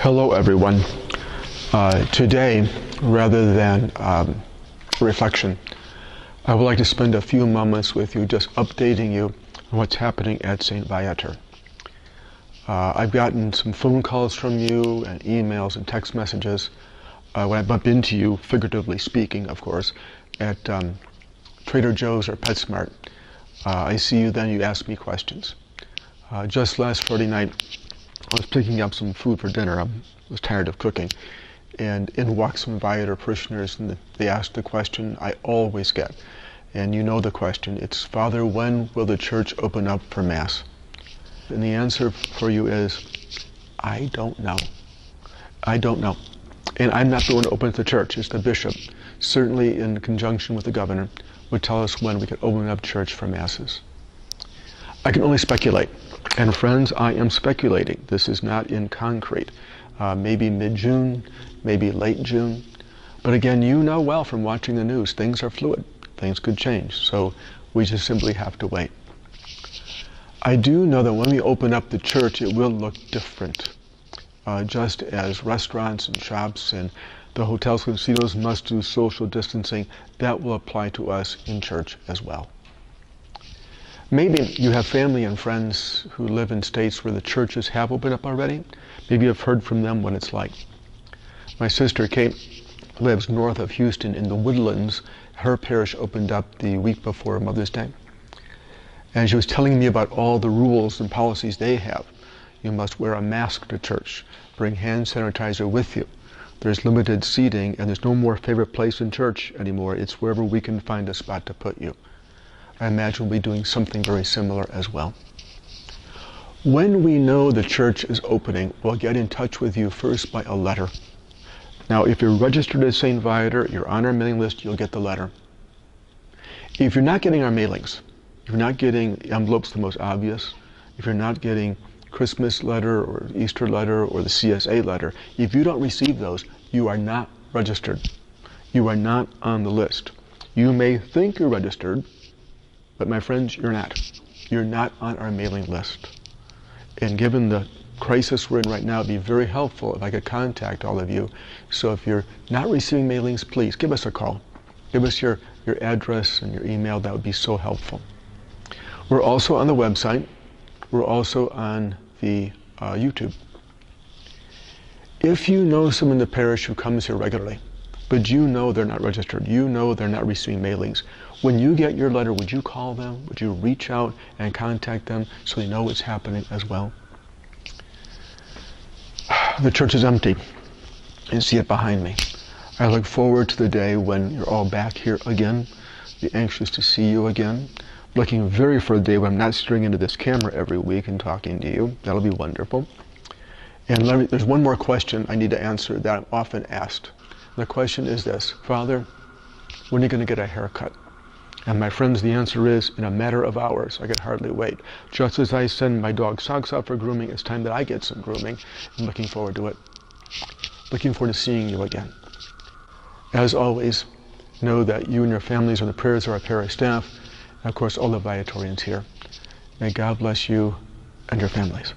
Hello everyone. Today, rather than reflection, I would like to spend a few moments with you just updating you on what's happening at St. Viator. I've gotten some phone calls from you and emails and text messages when I bump into you, figuratively speaking, of course, at Trader Joe's or PetSmart. I see you then, you ask me questions. Just last Friday night, I was picking up some food for dinner. I was tired of cooking. And in walked some Viator parishioners, and they asked the question I always get. And you know the question. It's, Father, when will the church open up for Mass? And the answer for you is, I don't know. I don't know. And I'm not the one to open the church. It's the bishop, certainly in conjunction with the governor, would tell us when we could open up church for Masses. I can only speculate. And friends, I am speculating. This is not in concrete. Maybe mid-June, maybe late June. But again, you know well from watching the news, things are fluid. Things could change. So we just simply have to wait. I do know that when we open up the church, it will look different. Just as restaurants and shops and the hotels and casinos must do social distancing, that will apply to us in church as well. Maybe you have family and friends who live in states where the churches have opened up already. Maybe you've heard from them what it's like. My sister Kate lives north of Houston in the Woodlands. Her parish opened up the week before Mother's Day. And she was telling me about all the rules and policies they have. You must wear a mask to church, bring hand sanitizer with you. There's limited seating, and there's no more favorite place in church anymore. It's wherever we can find a spot to put you. I imagine we'll be doing something very similar as well. When we know the church is opening, we'll get in touch with you first by a letter. Now, if you're registered as St. Viator, you're on our mailing list, you'll get the letter. If you're not getting our mailings, if you're not getting envelopes, the most obvious, if you're not getting Christmas letter or Easter letter or the CSA letter, if you don't receive those, you are not registered. You are not on the list. You may think you're registered, but my friends, you're not. You're not on our mailing list. And given the crisis we're in right now, it'd be very helpful if I could contact all of you. So if you're not receiving mailings, please give us a call. Give us your address and your email. That would be so helpful. We're also on the website. We're also on the YouTube. If you know someone in the parish who comes here regularly, but you know they're not registered, you know they're not receiving mailings, when you get your letter, would you call them? Would you reach out and contact them so they know what's happening as well? The church is empty. You see it behind me. I look forward to the day when you're all back here again. Be anxious to see you again. Looking very for a day when I'm not staring into this camera every week and talking to you. That'll be wonderful. And there's one more question I need to answer that I'm often asked. The question is this: Father, when are you going to get a haircut? And my friends, the answer is, in a matter of hours. I can hardly wait. Just as I send my dog Socks out for grooming, it's time that I get some grooming. I'm looking forward to it. Looking forward to seeing you again. As always, know that you and your families are the prayers of our parish staff, and of course all the Viatorians here. May God bless you and your families.